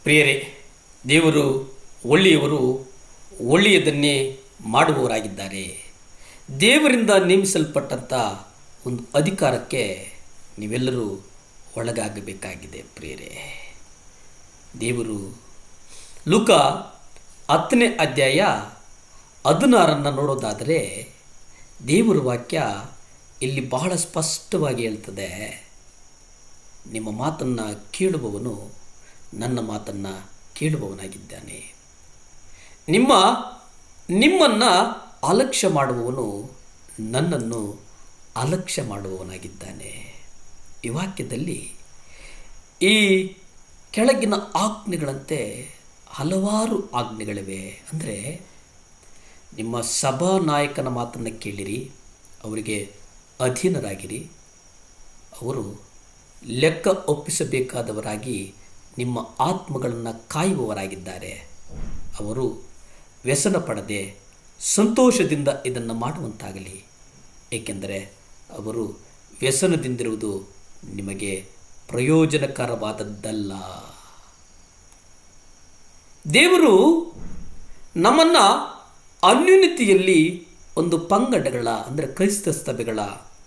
ಪ್ರಿಯರೇ, ದೇವರು ಒಳ್ಳೆಯವರು, ಒಳ್ಳೆಯದನ್ನೇ ಮಾಡುವವರಾಗಿದ್ದಾರೆ. ದೇವರಿಂದ ನೇಮಿಸಲ್ಪಟ್ಟಂಥ ಒಂದು ಅಧಿಕಾರಕ್ಕೆ ನೀವೆಲ್ಲರೂ ಒಳಗಾಗಬೇಕಾಗಿದೆ. ಪ್ರಿಯರೇ, ದೇವರು ಲೂಕ 10ನೇ ಅಧ್ಯಾಯ 16 ನೋಡೋದಾದರೆ ದೇವರ ವಾಕ್ಯ ಇಲ್ಲಿ ಬಹಳ ಸ್ಪಷ್ಟವಾಗಿ ಹೇಳ್ತದೆ. ನಿಮ್ಮ ಮಾತನ್ನು ಕೇಳುವವನು ನನ್ನ ಮಾತನ್ನು ಕೇಳುವವನಾಗಿದ್ದಾನೆ. ನಿಮ್ಮನ್ನು ಅಲಕ್ಷ್ಯ ಮಾಡುವವನು ನನ್ನನ್ನು ಅಲಕ್ಷ್ಯ ಮಾಡುವವನಾಗಿದ್ದಾನೆ. ಈ ವಾಕ್ಯದಲ್ಲಿ ಈ ಕೆಳಗಿನ ಆಜ್ಞೆಗಳಂತೆ ಹಲವಾರು ಆಜ್ಞೆಗಳಿವೆ. ಅಂದರೆ ನಿಮ್ಮ ಸಭಾ ನಾಯಕನ ಮಾತನ್ನು ಕೇಳಿರಿ, ಅವರಿಗೆ ಅಧೀನರಾಗಿರಿ, ಅವರು ಲೆಕ್ಕ ಒಪ್ಪಿಸಬೇಕಾದವರಾಗಿ ನಿಮ್ಮ ಆತ್ಮಗಳನ್ನು ಕಾಯುವವರಾಗಿದ್ದಾರೆ. ಅವರು ವ್ಯಸನ ಪಡದೆ ಸಂತೋಷದಿಂದ ಇದನ್ನು ಮಾಡುವಂತಾಗಲಿ, ಏಕೆಂದರೆ ಅವರು ವ್ಯಸನದಿಂದಿರುವುದು ನಿಮಗೆ ಪ್ರಯೋಜನಕರವಾದದ್ದಲ್ಲ. ದೇವರು ನಮ್ಮನ್ನು ಅನ್ಯೋನ್ಯತೆಯಲ್ಲಿ ಒಂದು ಪಂಗಡಗಳ, ಅಂದರೆ ಕ್ರೈಸ್ತ ಸಭೆಗಳ,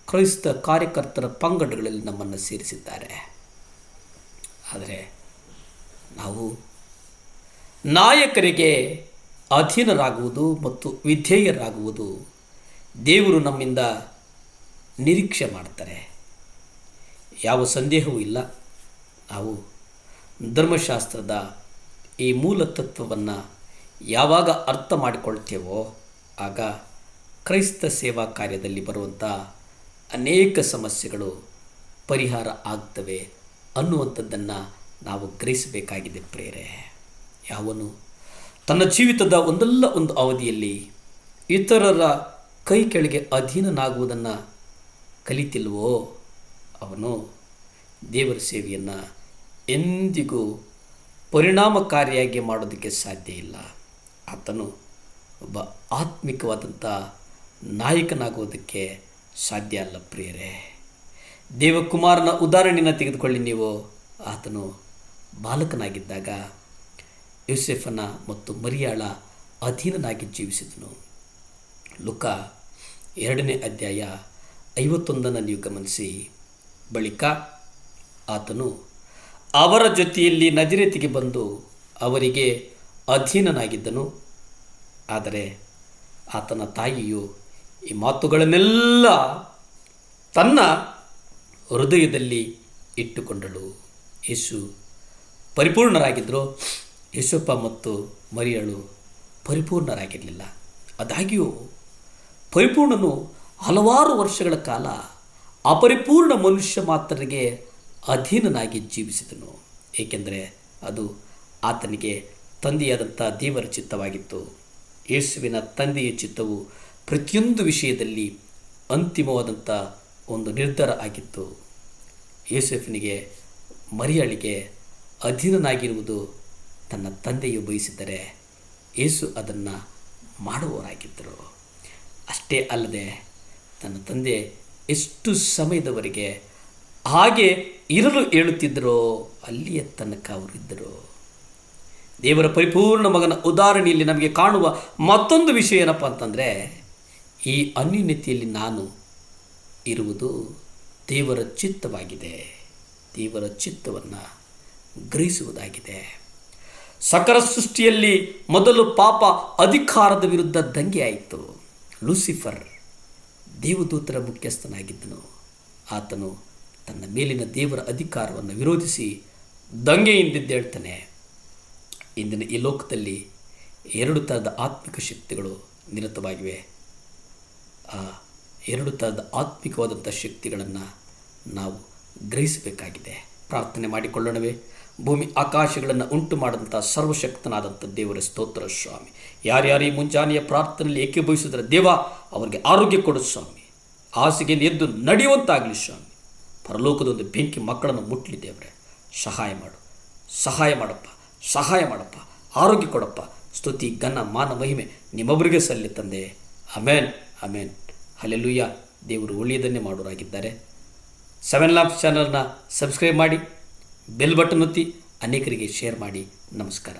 ಕ್ರೈಸ್ತ ಕಾರ್ಯಕರ್ತರ ಪಂಗಡಗಳಲ್ಲಿ ನಮ್ಮನ್ನು ಸೇರಿಸಿದ್ದಾರೆ. ಆದರೆ ನಾವು ನಾಯಕರಿಗೆ ಅಧೀನರಾಗುವುದು ಮತ್ತು ವಿಧೇಯರಾಗುವುದು ದೇವರು ನಮ್ಮಿಂದ ನಿರೀಕ್ಷೆ ಮಾಡ್ತಾರೆ. ಯಾವ ಸಂದೇಹವೂ ಇಲ್ಲ. ನಾವು ಧರ್ಮಶಾಸ್ತ್ರದ ಈ ಮೂಲ ತತ್ವವನ್ನು ಯಾವಾಗ ಅರ್ಥ ಮಾಡಿಕೊಳ್ತೇವೋ ಆಗ ಕ್ರೈಸ್ತ ಸೇವಾ ಕಾರ್ಯದಲ್ಲಿ ಬರುವಂಥ ಅನೇಕ ಸಮಸ್ಯೆಗಳು ಪರಿಹಾರ ಆಗ್ತವೆ ಅನ್ನುವಂಥದ್ದನ್ನು ನಾವು ಗ್ರಹಿಸಬೇಕಾಗಿದೆ. ಪ್ರೇರೆ, ಯಾವನು ತನ್ನ ಜೀವಿತದ ಒಂದಲ್ಲ ಒಂದು ಅವಧಿಯಲ್ಲಿ ಇತರರ ಕೈ ಕೆಳಗೆ ಅಧೀನನಾಗುವುದನ್ನು ಕಲಿತಿಲ್ವೋ ಅವನು ದೇವರ ಸೇವೆಯನ್ನು ಎಂದಿಗೂ ಪರಿಣಾಮಕಾರಿಯಾಗಿ ಮಾಡೋದಕ್ಕೆ ಸಾಧ್ಯ ಇಲ್ಲ. ಆತನು ಒಬ್ಬ ಆತ್ಮಿಕವಾದಂಥ ನಾಯಕನಾಗುವುದಕ್ಕೆ ಸಾಧ್ಯ ಅಲ್ಲ. ಪ್ರಿಯರೇ, ದೇವಕುಮಾರನ ಉದಾಹರಣೆಯನ್ನು ತೆಗೆದುಕೊಳ್ಳಿ ನೀವು. ಆತನು ಬಾಲಕನಾಗಿದ್ದಾಗ ಯೋಸೇಫನ ಮತ್ತು ಮರಿಯಾಳ ಅಧೀನನಾಗಿ ಜೀವಿಸಿದನು. ಲೂಕ 2ನೇ ಅಧ್ಯಾಯ 51 ನೀವು ಗಮನಿಸಿ. ಬಳಿಕ ಆತನು ಅವರ ಜೊತೆಯಲ್ಲಿ ನಜರೇತಿಗೆ ಬಂದು ಅವರಿಗೆ ಅಧೀನನಾಗಿದ್ದನು. ಆದರೆ ಆತನ ತಾಯಿಯು ಈ ಮಾತುಗಳನ್ನೆಲ್ಲ ತನ್ನ ಹೃದಯದಲ್ಲಿ ಇಟ್ಟುಕೊಂಡಳು. ಯೇಸು ಪರಿಪೂರ್ಣರಾಗಿದ್ದರು, ಯೇಸಪ್ಪ ಮತ್ತು ಮರಿಯಳು ಪರಿಪೂರ್ಣರಾಗಿರಲಿಲ್ಲ. ಆದಾಗ್ಯೂ ಪರಿಪೂರ್ಣನು ಹಲವಾರು ವರ್ಷಗಳ ಕಾಲ ಅಪರಿಪೂರ್ಣ ಮನುಷ್ಯ ಮಾತ್ರರಿಗೆ ಅಧೀನನಾಗಿ ಜೀವಿಸಿದನು, ಏಕೆಂದರೆ ಅದು ಆತನಿಗೆ ತಂದೆಯಾದಂಥ ದೇವರ ಚಿತ್ತವಾಗಿತ್ತು. ಯೇಸುವಿನ ತಂದೆಯ ಚಿತ್ತವು ಪ್ರತಿಯೊಂದು ವಿಷಯದಲ್ಲಿ ಅಂತಿಮವಾದಂಥ ಒಂದು ನಿರ್ಧಾರ ಆಗಿತ್ತು. ಯೋಸೇಫನಿಗೆ ಮರಿಯಳಿಗೆ ಅಧೀನನಾಗಿರುವುದು ತನ್ನ ತಂದೆಯು ಬಯಸಿದ್ದರೆ ಯೇಸು ಅದನ್ನು ಮಾಡುವವರಾಗಿದ್ದರು. ಅಷ್ಟೇ ಅಲ್ಲದೆ ತನ್ನ ತಂದೆ ಎಷ್ಟು ಸಮಯದವರೆಗೆ ಹಾಗೆ ಇರಲು ಹೇಳುತ್ತಿದ್ದರೋ ಅಲ್ಲಿಯ ತನಕ ಅವರಿದ್ದರು. ದೇವರ ಪರಿಪೂರ್ಣ ಮಗನ ಉದಾಹರಣೆಯಲ್ಲಿ ನಮಗೆ ಕಾಣುವ ಮತ್ತೊಂದು ವಿಷಯ ಏನಪ್ಪ ಅಂತಂದರೆ, ಈ ಅನ್ಯೋನ್ಯತೆಯಲ್ಲಿ ನಾನು ಇರುವುದು ದೇವರ ಚಿತ್ತವಾಗಿದೆ. ದೇವರ ಚಿತ್ತವನ್ನು ಗ್ರಹಿಸುವುದಾಗಿದೆ. ಸಕಲ ಸೃಷ್ಟಿಯಲ್ಲಿ ಮೊದಲು ಪಾಪ ಅಧಿಕಾರದ ವಿರುದ್ಧ ದಂಗೆ ಆಯಿತು. ಲೂಸಿಫರ್ ದೇವದೂತರ ಮುಖ್ಯಸ್ಥನಾಗಿದ್ದನು. ಆತನು ತನ್ನ ಮೇಲಿನ ದೇವರ ಅಧಿಕಾರವನ್ನು ವಿರೋಧಿಸಿ ದಂಗೆಯಿಂದಿದ್ದೇಳ್ತಾನೆ. ಇಂದಿನ ಈ ಲೋಕದಲ್ಲಿ 2 ಥರದ ಆತ್ಮಿಕ ಶಕ್ತಿಗಳು ನಿರತವಾಗಿವೆ. ಆ 2 ಥರದ ಆತ್ಮಿಕವಾದಂಥ ಶಕ್ತಿಗಳನ್ನು ನಾವು ಗ್ರಹಿಸಬೇಕಾಗಿದೆ. ಪ್ರಾರ್ಥನೆ ಮಾಡಿಕೊಳ್ಳೋಣವೇ. ಭೂಮಿ ಆಕಾಶಗಳನ್ನು ಉಂಟು ಮಾಡಿದಂಥ ಸರ್ವಶಕ್ತನಾದಂಥ ದೇವರ ಸ್ತೋತ್ರ ಸ್ವಾಮಿ. ಯಾರ್ಯಾರು ಈ ಮುಂಜಾನೆಯ ಪ್ರಾರ್ಥನೆಯಲ್ಲಿ ಏಕೀಭವಿಸಿದರೆ ದೇವ ಅವರಿಗೆ ಆರೋಗ್ಯ ಕೊಡು ಸ್ವಾಮಿ. ಹಾಸಿಗೆಯಿಂದ ಎದ್ದು ನಡೆಯುವಂತಾಗಲಿ ಸ್ವಾಮಿ. ಪರಲೋಕದೊಂದು ಬೆಂಕಿ ಮಕ್ಕಳನ್ನು ಮುಟ್ಲಿ ದೇವರೇ. ಸಹಾಯ ಮಾಡು, ಸಹಾಯ ಮಾಡಪ್ಪ, ಸಹಾಯ ಮಾಡಪ್ಪ, ಆರೋಗ್ಯ ಕೊಡಪ್ಪ. ಸ್ತುತಿ ಘನ ಮಾನ ಮಹಿಮೆ ನಿಮ್ಮೊಬ್ಬರಿಗೆ ಸಲ್ಲಿ ತಂದೆ. Amen, amen, hallelujah. ದೇವರು ಒಳ್ಳೆಯದನ್ನೇ ಮಾಡೋರಾಗಿದ್ದಾರೆ. 7 ಲ್ಯಾಂಪ್ಸ್ ಚಾನಲ್ನ ಸಬ್ಸ್ಕ್ರೈಬ್ ಮಾಡಿ, ಬೆಲ್ ಬಟನ್ ಒತ್ತಿ, ಅನೇಕರಿಗೆ ಶೇರ್ ಮಾಡಿ. ನಮಸ್ಕಾರ.